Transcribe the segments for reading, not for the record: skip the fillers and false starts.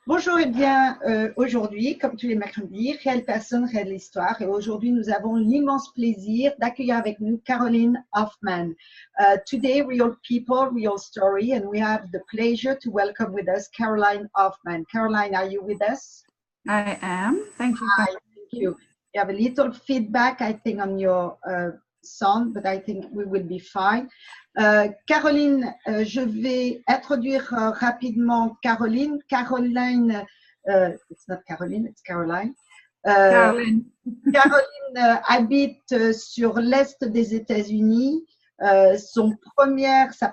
Bonjour et bien aujourd'hui, comme tous les mercredis, Réelle Personne, Réelle Histoire. Et aujourd'hui, nous avons l'immense plaisir d'accueillir avec nous Carolyn Hoffman. Today, Real People, Real Story, and we have the pleasure to welcome with us Carolyn Hoffman. Carolyn, are you with us? I am. Thank you. Hi, thank you. You have a little feedback, I think, on your sound, but I think we will be fine. Caroline, je vais introduire rapidement Caroline. Caroline, it's not Caroline, it's Caroline. Carolyn. Caroline habite sur l'est des États-Unis. Sa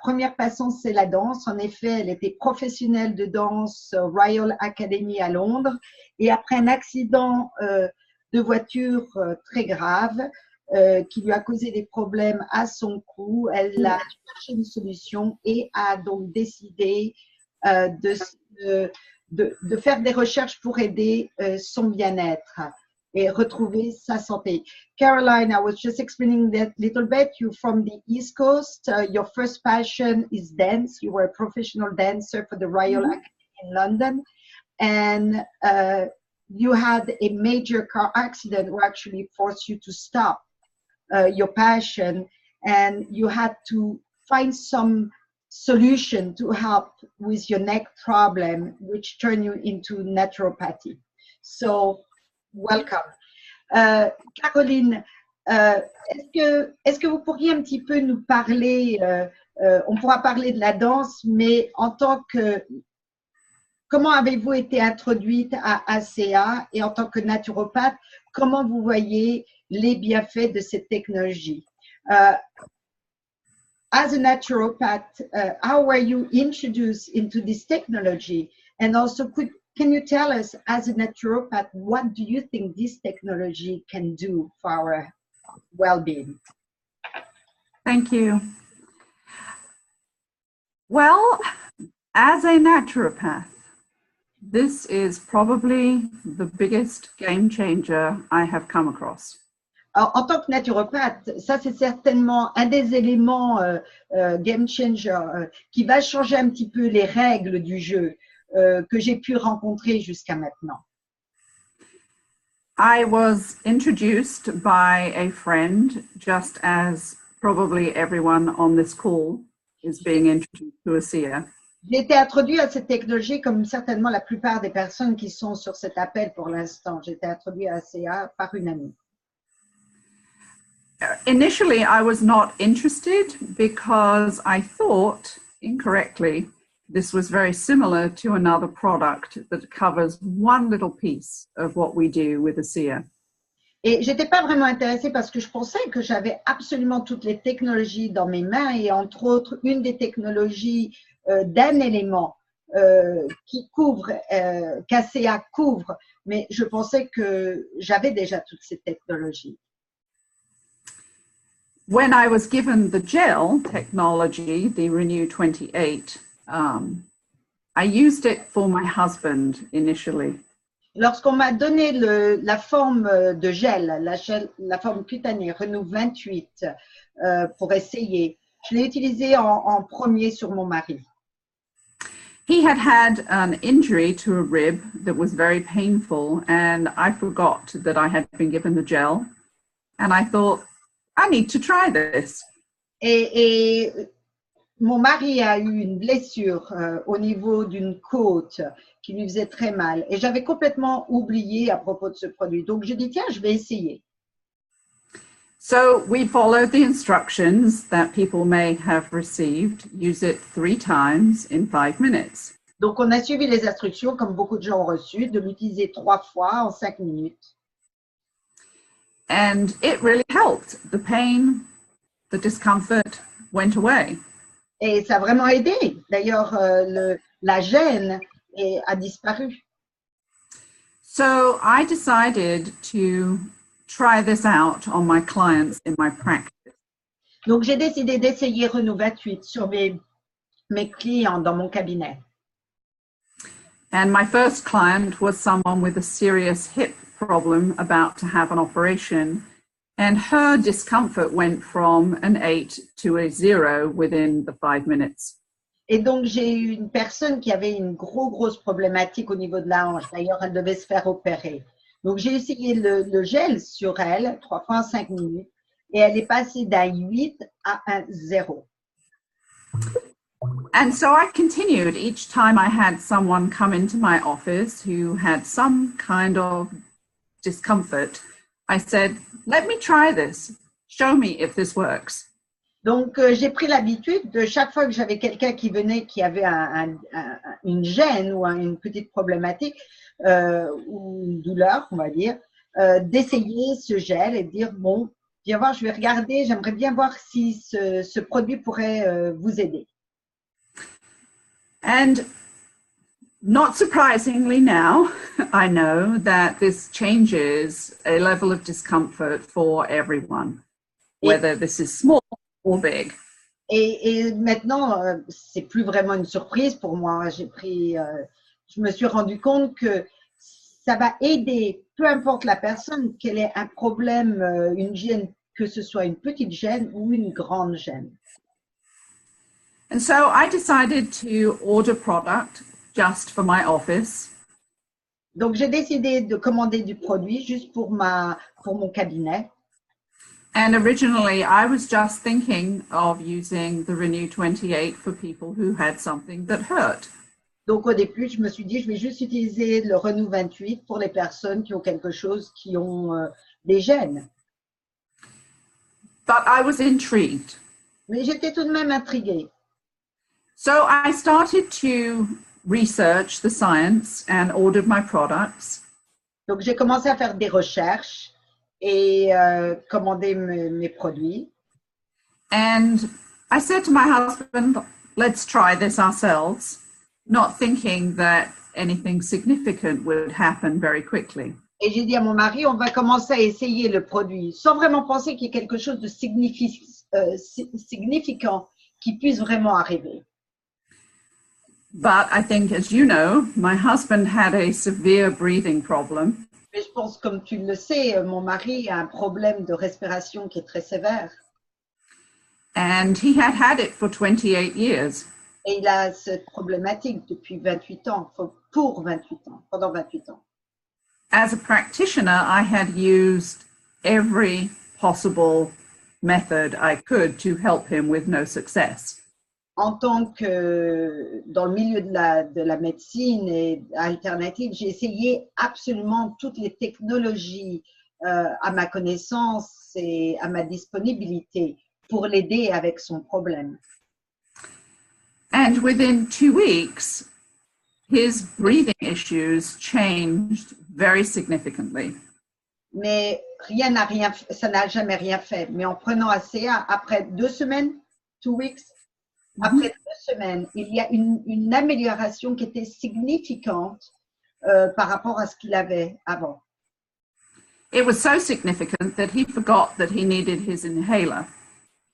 première passion, c'est la danse. En effet, elle était professionnelle de danse Royal Academy à Londres. Et après un accident de voiture très grave, qui lui a causé des problèmes à son cou, elle a cherché une solution et a donc décidé de faire des recherches pour aider son bien-être et retrouver sa santé. Caroline, I was just explaining that little bit. You're from the East Coast. Your first passion is dance. You were a professional dancer for the Royal Academy in London. And you had a major car accident who actually forced you to stop your passion, and you had to find some solution to help with your neck problem, which turned you into naturopathy. So, welcome. Caroline, est-ce que vous pourriez un petit peu nous parler, on pourra parler de la danse, mais en tant que, comment avez-vous été introduite à ACA et en tant que naturopathe, comment vous voyez les bienfaits de cette technologie? As a naturopath, how were you introduced into this technology? And also, can you tell us, as a naturopath, what do you think this technology can do for our well-being? Thank you. Well, as a naturopath, this is probably the biggest game changer I have come across. Alors, en tant que naturopathe, ça c'est certainement un des éléments game changer qui va changer un petit peu les règles du jeu que j'ai pu rencontrer jusqu'à maintenant. I was introduced by a friend, just as probably everyone on this call is being introduced to ACA. J'ai été introduit à cette technologie comme certainement la plupart des personnes qui sont sur cet appel pour l'instant. J'ai été introduit à ACA par une amie. Initially, I was not interested because I thought, incorrectly, this was very similar to another product that covers one little piece of what we do with ACA. Et j'étais pas vraiment intéressée parce que je pensais que j'avais absolument toutes les technologies dans mes mains et entre autres une des technologies d'un élément qui couvre, qu'ACA couvre, mais je pensais que j'avais déjà toutes ces technologies. When I was given the gel technology, the Renew 28, I used it for my husband initially. Lorsqu'on m'a donné la forme de gel, la forme cutanée Renew 28 pour essayer, je l'ai utilisé en premier sur mon mari. He had an injury to a rib that was very painful, and I forgot that I had been given the gel, and I thought, I need to try this. Et mon mari a eu une blessure au niveau d'une côte qui lui faisait très mal. Et j'avais complètement oublié à propos de ce produit. Donc, je dis, tiens, je vais essayer. So we followed the instructions that people may have received. Use it 3 times in 5 minutes. Donc, on a suivi les instructions, comme beaucoup de gens ont reçu, de l'utiliser 3 fois en 5 minutes. And it really helped. The pain, the discomfort went away. Et ça a vraiment aidé. D'ailleurs, la gêne a disparu. So I decided to try this out on my clients in my practice. Donc, j'ai décidé d'essayer Renew 28 sur mes clients dans mon cabinet. And my first client was someone with a serious hip problem about to have an operation. And her discomfort went from an 8 to a 0 within the 5 minutes. Et donc, j'ai eu une personne qui avait une grosse problématique au niveau de la hanche. D'ailleurs, elle devait se faire opérer. Donc, j'ai essayé le gel sur elle, 3 fois en 5 minutes, et elle est passée d'un 8 à un 0. And so I continued each time I had someone come into my office who had some kind of discomfort. I said, let me try this. Show me if this works. Donc, j'ai pris l'habitude de chaque fois que j'avais quelqu'un qui venait qui avait une gêne ou une petite problématique ou une douleur, on va dire, d'essayer ce gel et de dire, bon, viens voir, je vais regarder, j'aimerais bien voir si ce produit pourrait vous aider. And not surprisingly now, I know that this changes a level of discomfort for everyone, whether this is small or big. Et maintenant, c'est plus vraiment une surprise pour moi. Je me suis rendu compte que ça va aider, peu importe la personne, qu'elle ait un problème, une gêne, que ce soit une petite gêne ou une grande gêne. And so I decided to order product just for my office. Donc, j'ai décidé de commander du produit juste pour mon cabinet. And originally, I was just thinking of using the Renew 28 for people who had something that hurt. Donc, au début, je me suis dit, je vais juste utiliser le Renew 28 pour les personnes qui ont quelque chose, qui ont des gènes. But I was intrigued. Mais j'étais tout de même intriguée. So I started to research the science and ordered my products. Donc, j'ai commencé à faire des recherches et commander mes produits. And I said to my husband, let's try this ourselves, not thinking that anything significant would happen very quickly. Et j'ai dit à mon mari, on va commencer à essayer le produit, sans vraiment penser qu'il y ait quelque chose de significant qui puisse vraiment arriver. But I think, as you know, my husband had a severe breathing problem. Mais je pense, comme tu le sais, mon mari a un problème de respiration qui est très sévère. And he had had it for 28 years. Et il a cette problématique depuis 28 ans, pour 28 ans, pendant 28 ans. As a practitioner, I had used every possible method I could to help him with no success. En tant que dans le milieu de la médecine et alternative, j'ai essayé absolument toutes les technologies à ma connaissance et à ma disponibilité pour l'aider avec son problème. And within 2 weeks, his breathing issues changed very significantly. Mais ça n'a jamais rien fait. Mais en prenant ACA, après 2 semaines, 2 weeks, après 2 semaines, il y a une amélioration qui était significante par rapport à ce qu'il avait avant. It was so significant that he forgot that he needed his inhaler.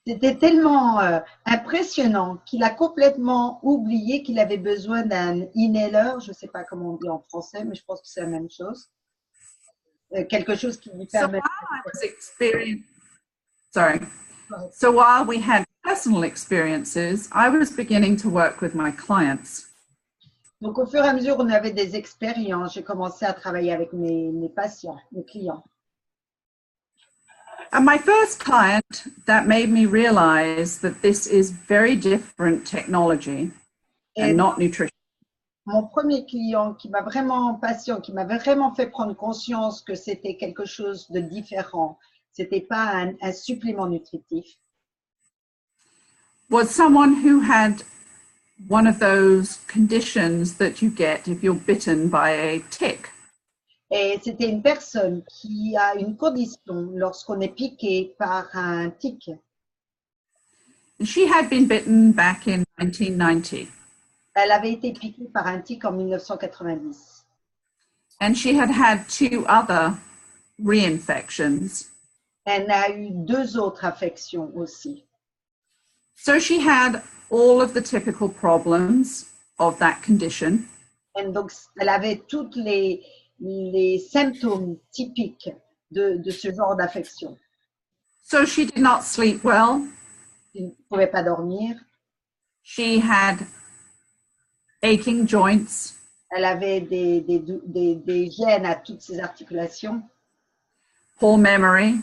C'était tellement impressionnant qu'il a complètement oublié qu'il avait besoin d'un inhaler, je ne sais pas comment on dit en français, mais je pense que c'est la même chose. Quelque chose qui lui permet… So while we had personal experiences, I was beginning to work with my clients. Donc, au fur et à mesure, on avait des expériences. J'ai commencé à travailler avec mes patients, mes clients. And my first client that made me realize that this is very different technology and not nutrition. Mon premier client patient qui m'a vraiment fait prendre conscience que c'était quelque chose de différent, c'était pas un supplément nutritif. Was someone who had one of those conditions that you get if you're bitten by a tick. Et c'était une personne qui a une condition lorsqu'on est piqué par un tic. She had been bitten back in 1990. Elle avait été piquée par un tic en 1990. And she had had 2 other reinfections. Elle a eu 2 autres infections aussi. So she had all of the typical problems of that condition. Et donc, elle avait toutes les symptômes typiques de ce genre d'affection. So she did not sleep well. Elle ne pouvait pas dormir. She had aching joints, Elle avait des gènes à toutes ses articulations, poor memory,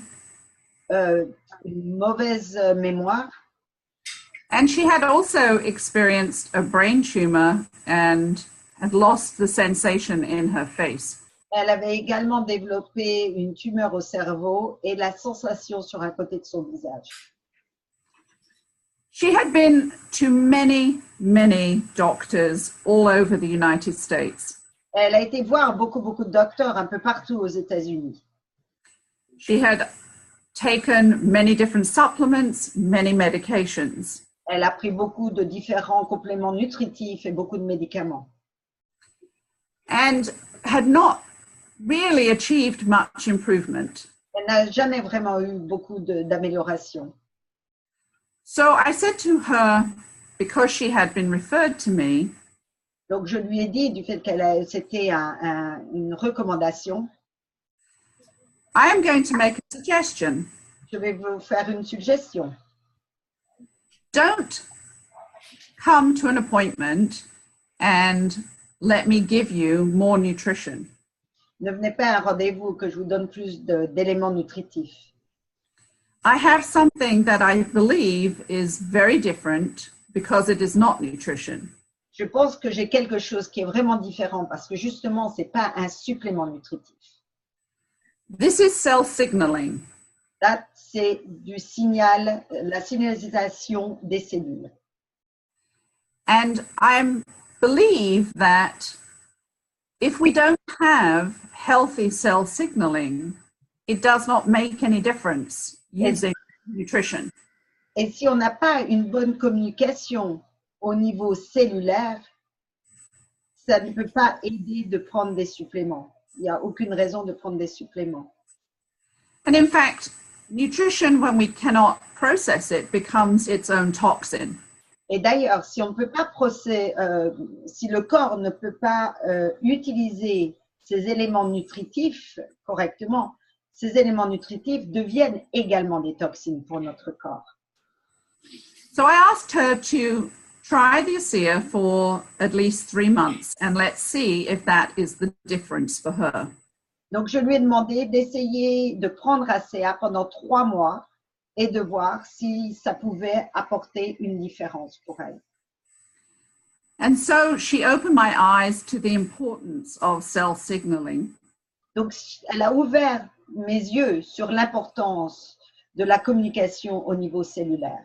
une mauvaise mémoire. and she had also experienced a brain tumor and had lost the sensation in her face. Elle avait également développé une tumeur au cerveau et la sensation sur un côté de son visage. She had been to many, many doctors all over the United States. Elle a été voir beaucoup de docteurs un peu partout aux États-Unis. She had taken many different supplements, many medications. Elle a pris beaucoup de différents compléments nutritifs et beaucoup de médicaments. And had not really achieved much improvement. Elle n'a jamais vraiment eu beaucoup d'amélioration. So I said to her, because she had been referred to me, Donc je lui ai dit, du fait qu'elle c'était une recommandation, I am going to make a suggestion. je vais vous faire une suggestion. Don't come to an appointment and let me give you more nutrition. Ne venez pas à un rendez-vous que je vous donne plus d'éléments nutritifs. I have something that I believe is very different because it is not nutrition. Je pense que j'ai quelque chose qui est vraiment différent parce que justement, ce n'est pas un supplément nutritif. This is cell signaling. Là, c'est du signal, la signalisation des cellules. And I believe that if we don't have healthy cell signaling, it does not make any difference using nutrition. Et si on n'a pas une bonne communication au niveau cellulaire, ça ne peut pas aider de prendre des suppléments. Il n'y a aucune raison de prendre des suppléments. And in fact, nutrition, when we cannot process it, becomes its own toxin. Et d'ailleurs, si on ne peut pas si le corps ne peut pas utiliser ces éléments nutritifs correctement, ces éléments nutritifs deviennent également des toxines pour notre corps. So I asked her to try the ASEA for at least 3 months and let's see if that is the difference for her. Donc, je lui ai demandé d'essayer de prendre ASEA pendant 3 mois et de voir si ça pouvait apporter une différence pour elle. And so she opened my eyes to the importance of cell signaling. Donc, elle a ouvert mes yeux sur l'importance de la communication au niveau cellulaire.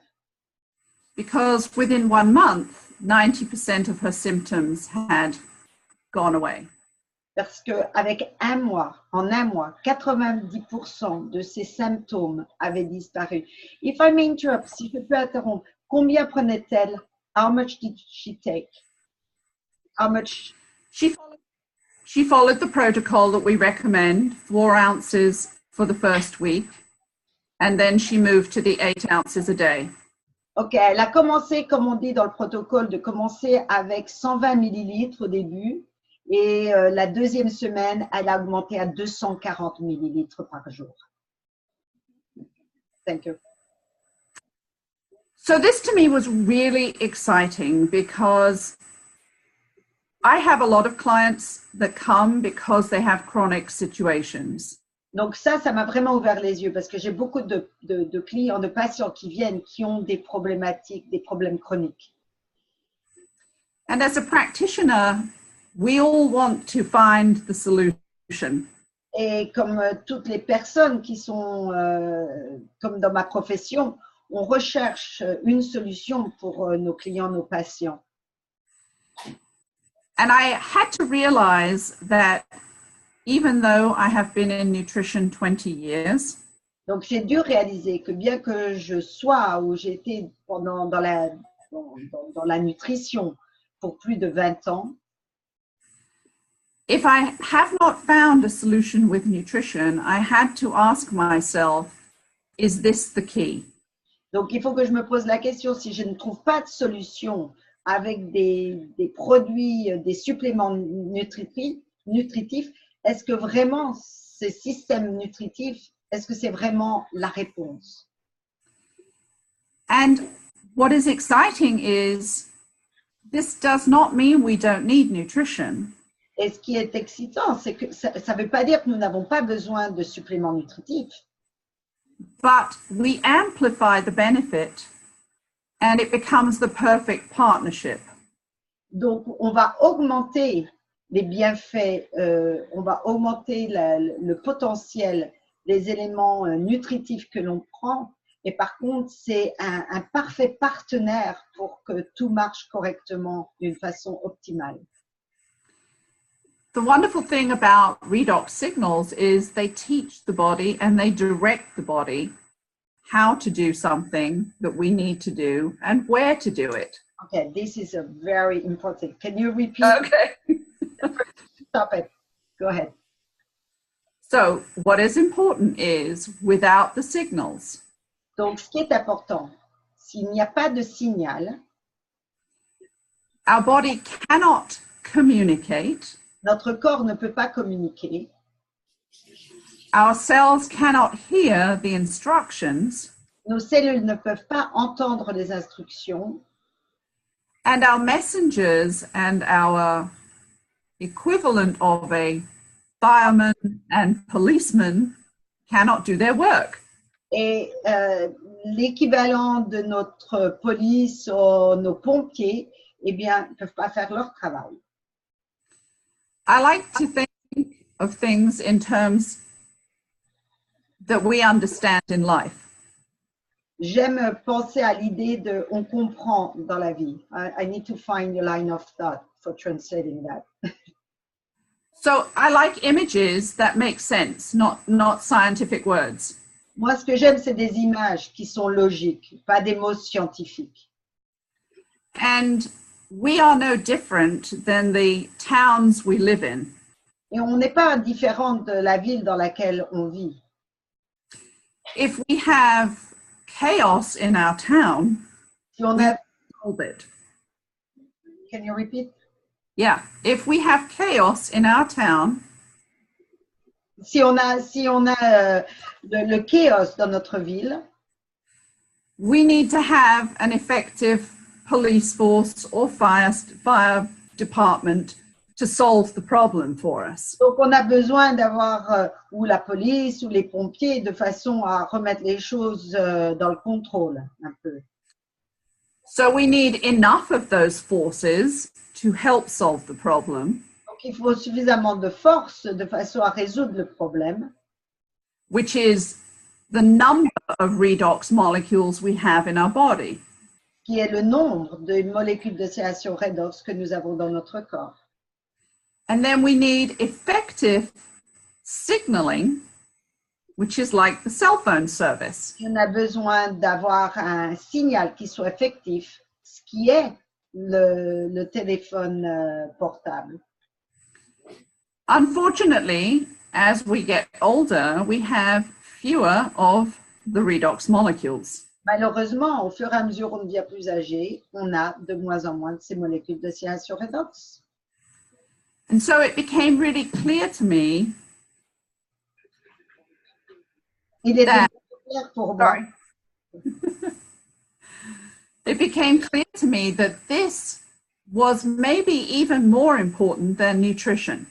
Because within 1 month, 90% of her symptoms had gone away. Parce qu'avec en un mois, 90% de ses symptômes avaient disparu. If I may interrupt, si je peux interrompre, combien prenait-elle? How much did she take? How much? She followed the protocol that we recommend, 4 ounces for the first week, and then she moved to the 8 ounces a day. Ok, elle a commencé, comme on dit dans le protocole, de commencer avec 120 millilitres au début. Et la deuxième semaine, elle a augmenté à 240 millilitres par jour. Thank you. So this to me was really exciting because I have a lot of clients that come because they have chronic situations. Donc ça m'a vraiment ouvert les yeux parce que j'ai beaucoup de clients, de patients qui viennent, qui ont des problématiques, des problèmes chroniques. And as a practitioner, we all want to find the solution. Et comme toutes les personnes qui sont, comme dans ma profession, on recherche une solution pour nos clients, nos patients. And I had to realize that even though I have been in nutrition 20 years, donc j'ai dû réaliser que bien que je sois ou j'ai été dans la nutrition pour plus de 20 ans, if I have not found a solution with nutrition, I had to ask myself, is this the key? Donc il faut que je me pose la question, si je ne trouve pas de solution avec des produits, des suppléments nutritifs, est-ce que vraiment ces systèmes nutritifs, est-ce que c'est vraiment la réponse? And what is exciting is This does not mean we don't need nutrition. Et ce qui est excitant, c'est que ça ne veut pas dire que nous n'avons pas besoin de suppléments nutritifs, But we amplify the benefit and it becomes the perfect partnership. donc on va augmenter les bienfaits, on va augmenter le potentiel des éléments nutritifs que l'on prend, et par contre c'est un parfait partenaire pour que tout marche correctement d'une façon optimale. The wonderful thing about redox signals is they teach the body and they direct the body how to do something that we need to do and where to do it. Okay, this is a very important. Can you repeat? Okay. Stop it. Go ahead. So what is important is without the signals, Donc, ce qui est important, s'il n'y a pas de signal, our body cannot communicate, notre corps ne peut pas communiquer, our cells cannot hear the instructions, nos cellules ne peuvent pas entendre les instructions, and our messengers and our equivalent of a fireman and policeman cannot do their work. et l'équivalent de notre police ou nos pompiers, eh bien, ne peuvent pas faire leur travail. I like to think of things in terms that we understand in life. J'aime penser à l'idée de on comprend dans la vie. I need to find a line of thought for translating that. So I like images that make sense, not scientific words. Moi, ce que j'aime, c'est des images qui sont logiques, pas des mots scientifiques. And we are no different than the towns we live in. Et on n'est pas différent de la ville dans laquelle on vit. If we have chaos in our town, Si on we a, solve it. can you repeat? Yeah, if we have chaos in our town, Si on a le chaos dans notre ville, we need to have an effective police force or fire department to solve the problem for us. donc on a besoin d'avoir ou la police ou les pompiers de façon à remettre les choses dans le contrôle un peu. So we need enough of those forces to help solve the problem, Donc il faut suffisamment de force de façon à résoudre le problème, which is the number of redox molecules we have in our body. qui est le nombre de molécules de sédation redox que nous avons dans notre corps. And then we need effective signaling, which is like the cell phone service. On a besoin d'avoir un signal qui soit effectif, ce qui est le téléphone portable. Unfortunately, as we get older, we have fewer of the redox molecules. Malheureusement, au fur et à mesure où on devient plus âgé, on a de moins en moins de ces molécules de sédation redox. And so it became really clear to me Il est that, clair pour moi. It became clear to me that this was maybe even more important than nutrition.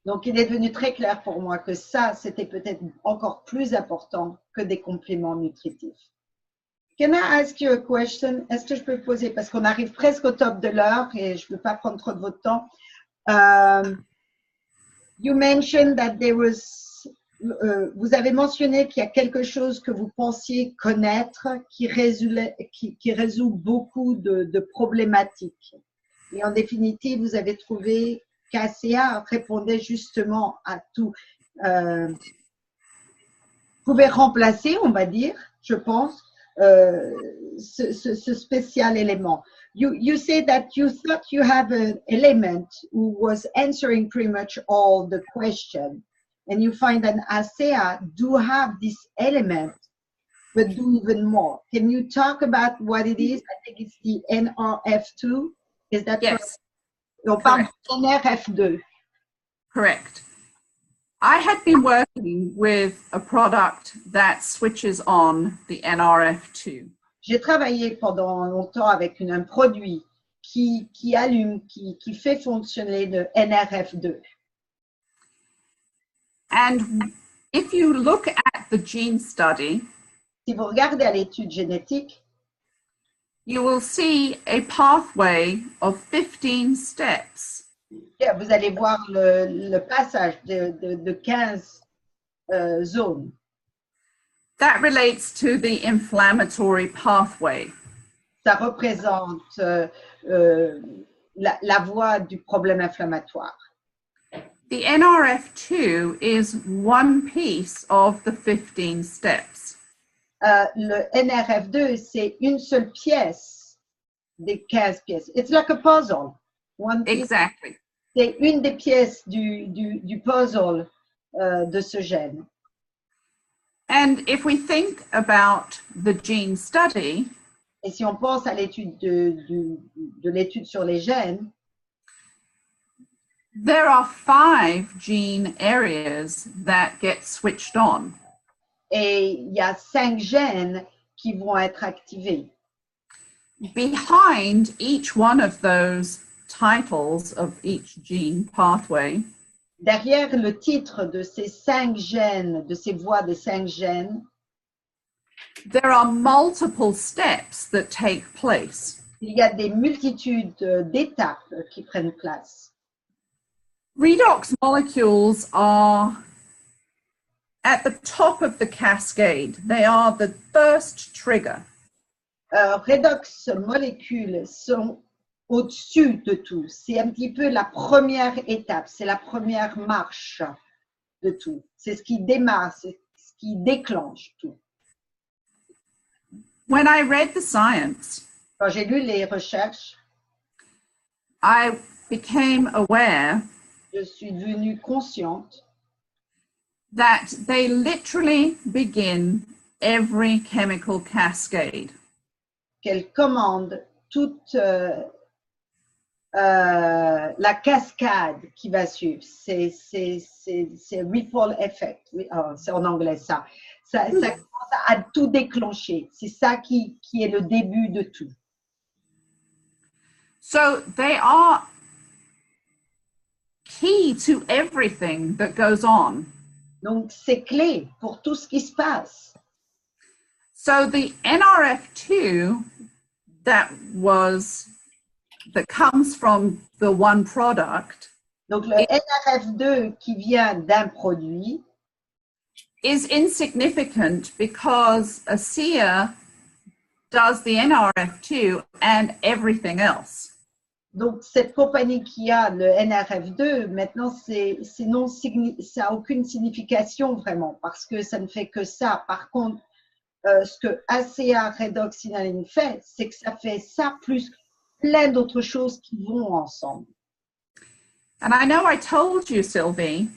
Donc, il est devenu très clair pour moi que ça, c'était peut-être encore plus important que des compléments nutritifs. Can I ask you a question? Est-ce que je peux poser, parce qu'on arrive presque au top de l'heure et je ne veux pas prendre trop de votre temps. You mentioned that there was, vous avez mentionné qu'il y a quelque chose que vous pensiez connaître qui résout beaucoup de problématiques. Et en définitive, vous avez trouvé qu'ACA répondait justement à tout. Pouvait remplacer, on va dire, je pense, ce spécial élément. You say that you thought you have an element who was answering pretty much all the question, and you find that ASEA do have this element, but do even more. Can you talk about what it is? I think it's the NRF2. Is that Yes. correct? On parle de NRF2. Correct. I had been working with a product that switches on the NRF2. J'ai travaillé pendant longtemps avec un produit qui allume, qui fait fonctionner le NRF2. And if you look at the gene study, Si vous regardez à l'étude génétique, you will see a pathway of 15 steps. vous allez voir le passage de 15 zones. That relates to the inflammatory pathway. Ça représente la voie du problème inflammatoire. The NRF2 is one piece of the 15 steps. Le NRF2, c'est une seule pièce des 15 pièces. It's like a puzzle. One piece. Exactly. C'est une des pièces du puzzle de ce gène. And if we think about the gene study, Et si on pense à l'étude de l'étude sur les gènes, there are 5 gene areas that get switched on. et il y a 5 gènes qui vont être activés. Behind each one of those titles of each gene pathway, Derrière le titre de ces 5 gènes, de ces voies des 5 gènes, there are multiple steps that take place. il y a des multitudes d'étapes qui prennent place. Redox molecules are at the top of the cascade. They are the first trigger. Redox molécules sont au-dessus de tout. C'est un petit peu la première étape, c'est la première marche de tout. C'est ce qui démarre, c'est ce qui déclenche tout. When I read the science, Quand j'ai lu les recherches, I became aware je suis devenue consciente that they literally begin every chemical cascade. qu'elle commande toute la cascade qui va suivre. C'est ripple effect. Oui, c'est en anglais ça. Ça commence à tout déclencher. C'est ça qui est le début de tout. So they are key to everything that goes on. Donc, c'est clé pour tout ce qui se passe. So the NRF2 that comes from the one product Donc, le NRF2 qui vient d'un produit is insignificant because ASEA does the NRF2 and everything else. Donc, cette compagnie qui a le NRF2, maintenant, ça n'a aucune signification vraiment parce que ça ne fait que ça. Par contre, ce que ACA Redox Signaling fait, c'est que ça fait ça plus plein d'autres choses qui vont ensemble. And I know I told you, Sylvie,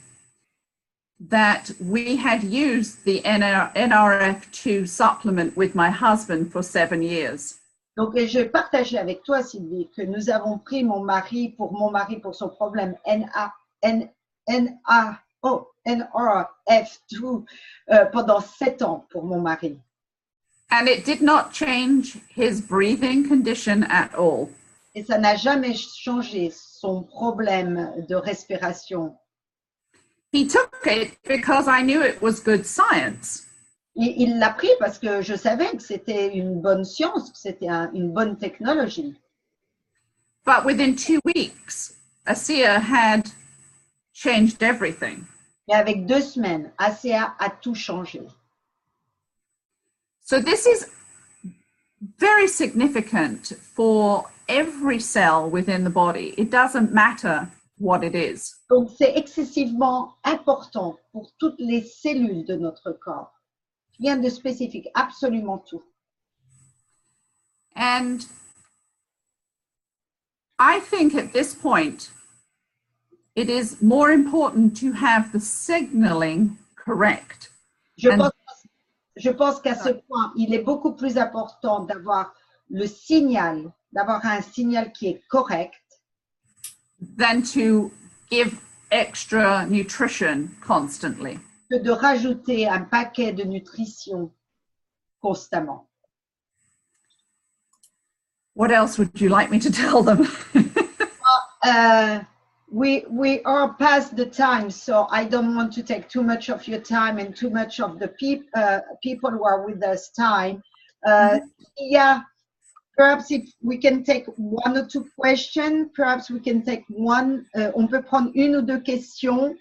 that we had used the NRF2 supplement with my husband for 7 years. Donc, et je vais partager avec toi, Sylvie, que nous avons pris mon mari pour son problème NRF2 pendant 7 ans pour mon mari. And it did not change his breathing condition at all. Et ça n'a jamais changé son problème de respiration. He took it because I knew it was good science. Il l'a pris parce que je savais que c'était une bonne science, que c'était une bonne technologie. But within 2 weeks, ASEA had changed everything. Mais avec 2 semaines, ACA a tout changé. So this is very significant for every cell within the body. It doesn't matter what it is. Donc, c'est excessivement important pour toutes les cellules de notre corps. Rien de spécifique, absolument tout. And I think at this point, it is more important to have the signaling correct. Je pense qu'à ce point, il est beaucoup plus important d'avoir le signal, d'avoir un signal qui est correct, than to give extra nutrition constantly. que de rajouter un paquet de nutrition constamment. What else would you like me to tell them? We are past the time, so I don't want to take too much of your time and too much of the people who are with us time. Yeah, perhaps if we can take one or two questions, perhaps we can take one. On peut prendre une ou deux questions.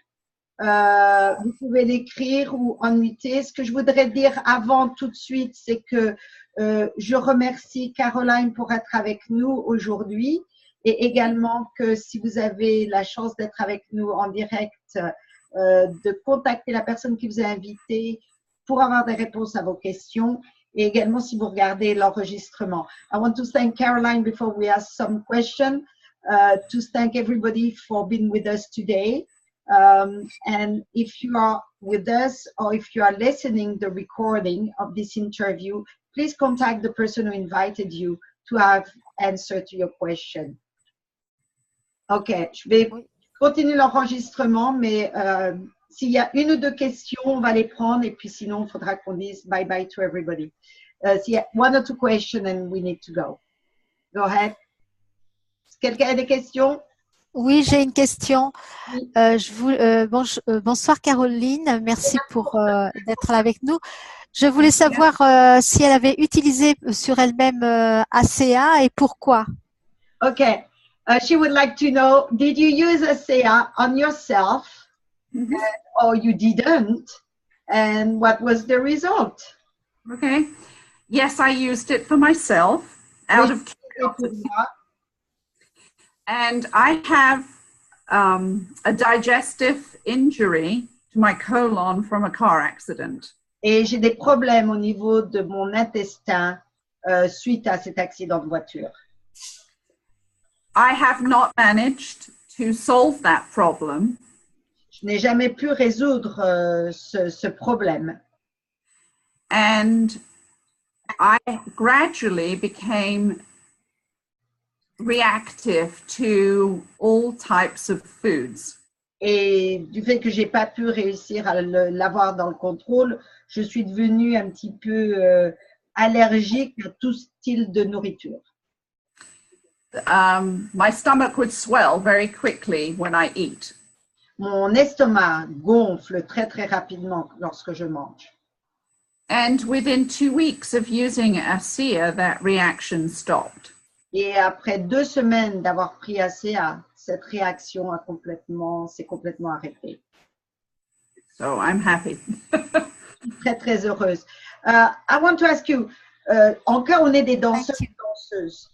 Vous pouvez l'écrire ou en muter. Ce que je voudrais dire avant tout de suite, c'est que je remercie Caroline pour être avec nous aujourd'hui et également que si vous avez la chance d'être avec nous en direct, de contacter la personne qui vous a invité pour avoir des réponses à vos questions et également si vous regardez l'enregistrement. I want to thank Caroline before we ask some questions, to thank everybody for being with us today. And if you are with us or if you are listening the recording of this interview, please contact the person who invited you to have answer to your question. Ok, je vais continuer l'enregistrement, mais s'il y a une ou deux questions, on va les prendre et puis sinon, il faudra qu'on dise bye bye to everybody. S'il y a one or two questions and we need to go. Go ahead. Quelqu'un a des questions? Oui, j'ai une question. Bonsoir Caroline, merci pour d'être là avec nous. Je voulais savoir si elle avait utilisé sur elle-même ACA et pourquoi. Okay. She would like to know, did you use ACA on yourself or you didn't? And what was the result? Okay. Yes, I used it for myself out of curiosity. And I have a digestive injury to my colon from a car accident. Et j'ai des problèmes au niveau de mon intestin suite à cet accident de voiture. I have not managed to solve that problem. Je n'ai jamais pu résoudre ce problème. And I gradually became reactive to all types of foods. Et du fait que j'ai pas pu réussir à l'avoir dans le contrôle, je suis devenue un petit peu allergique à tout style de nourriture. My stomach would swell very quickly when I eat. Mon estomac gonfle très très rapidement lorsque je mange. And within 2 weeks of using ACEA, that reaction stopped. Et après 2 semaines d'avoir pris ACA, cette réaction s'est complètement arrêtée. So I'm happy. Très très heureuse. I want to ask you, en cas on est des danseurs et danseuses,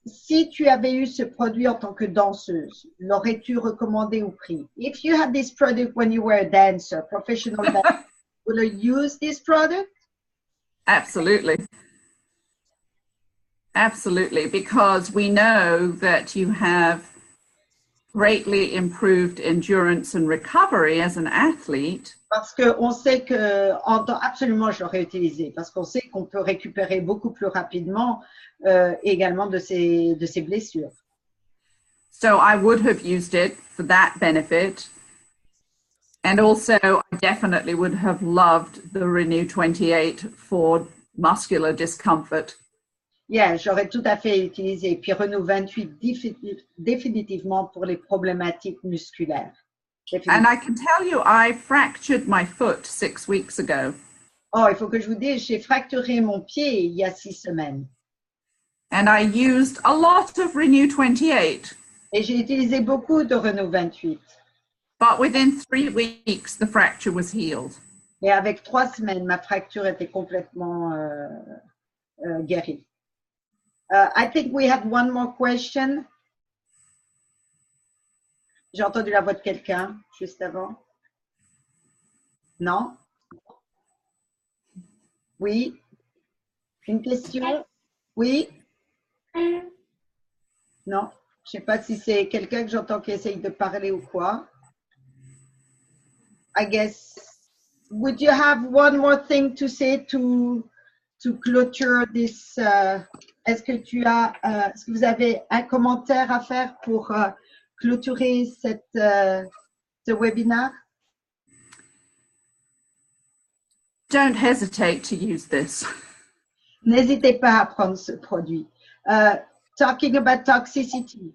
si tu avais eu ce produit en tant que danseuse, l'aurais-tu recommandé ou pris? If you had this product when you were a dancer, professional dancer, will you use this product? Absolutely. Absolutely, because we know that you have greatly improved endurance and recovery as an athlete. Parce qu'on sait que, absolument, je l'aurais utilisé, parce qu'on sait qu'on peut récupérer beaucoup plus rapidement également de ces blessures. So I would have used it for that benefit. And also, I definitely would have loved the Renew 28 for muscular discomfort. Yeah, j'aurais tout à fait utilisé. Puis Renew 28 définitivement pour les problématiques musculaires. And I can tell you, I fractured my foot 6 weeks ago. Oh, il faut que je vous dise, j'ai fracturé mon pied il y a 6 semaines. And I used a lot of Renew 28. Et j'ai utilisé beaucoup de Renew 28. But within 3 weeks, the fracture was healed. Et avec 3 semaines, ma fracture était complètement guérie. I think we have one more question. J'ai entendu la voix de quelqu'un juste avant. Non? Oui? Une question? Oui? Non? Je ne sais pas si c'est quelqu'un que j'entends qui essaye de parler ou quoi. I guess, would you have one more thing to say to clôture this? Est-ce que vous avez un commentaire à faire pour clôturer ce webinaire? Don't hesitate to use this. N'hésitez pas à prendre ce produit. Talking about toxicity,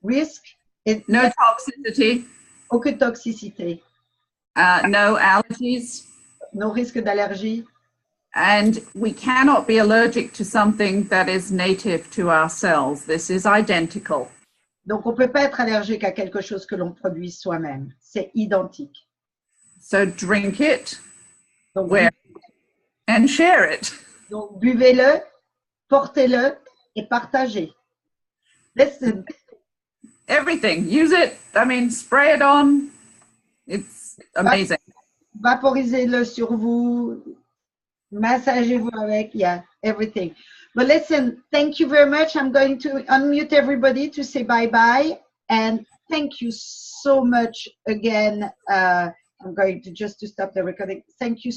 risk. No toxicity. Aucune toxicité. No allergies. No risque d'allergie. And we cannot be allergic to something that is native to our cells. This is identical. Donc, on ne peut pas être allergique à quelque chose que l'on produit soi-même. C'est identique. So drink it, Donc, wear it, and share it. Donc, buvez-le, portez-le et partagez. Listen. Everything. Use it. I mean, spray it on. It's amazing. Vaporisez-le sur vous. Massagez-vous avec. Yeah, everything. But listen, thank you very much. I'm going to unmute everybody to say bye-bye. And thank you so much again. I'm going to just to stop the recording. Thank you.